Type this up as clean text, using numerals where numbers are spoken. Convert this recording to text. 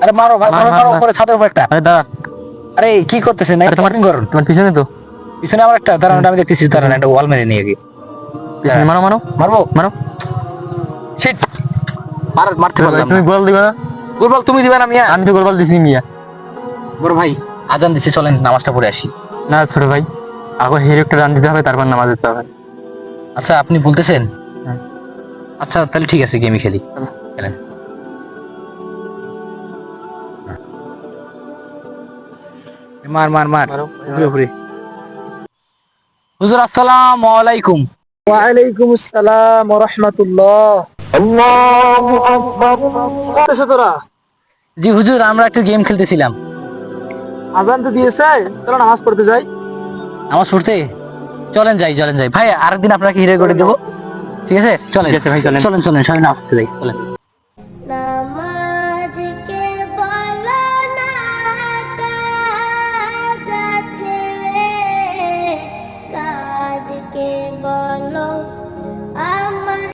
আরে মারো ভাই, মার, মারো মার, মারো মার। উপরে ছাদের উপর একটা। আরে দাঁড়া, আরে কি করতেছেন? আরে তোমার করুন। তোমার পিছনে তো। পিছনে আমার একটা দাঁড়ানো, হুম, আমি দেখতেছি, দাঁড়ান পিছনে একটা ওয়াল মেরে নিয়ে গিয়ে। পিছনে মারো মারো মারবো, মারো। শিট, মারতে ভাই পারলাম না। তুমি গোল দিবে না? গোলবাল তুমি দিবে না মিয়া? আমি তো গোলবাল দিছি মিয়া। বড় ভাই, আজান দিচ্ছে, চলেন নামাজটা পড়ে আসি। না ছোট ভাই, আগে হিরো একটা রান দিতে হবে, তারপর নামাজ দিতে হবে। আচ্ছা আপনি বলতেছেন, হ্যাঁ, আচ্ছা তাহলে ঠিক আছে, গেমই খেলি। চলো। খেলেন। মার মার মার, মারো। উপরে উপরে। হুজুর আসসালামু আলাইকুম। ওয়ালাইকুম আসসালাম ওয়া রাহমাতুল্লাহ। করতেছে তোরা? জি হুজুর, আমরা একটু গেম খেলতেছিলাম। আজান তো দিয়েছে, চলো নামাজ পড়তে যাই। নামাজ পড়তে? চলেন যাই, চলেন যাই ভাই, আরেকদিন আপনাকে হিরো করে চলেন দেবো। নামাজ পড়তে। ঠিক আছে, চলেন ঠিক আছে ভাই, চলেন। চলেন চলেন, সবাই নামাজ পড়তে যাই, চলেন।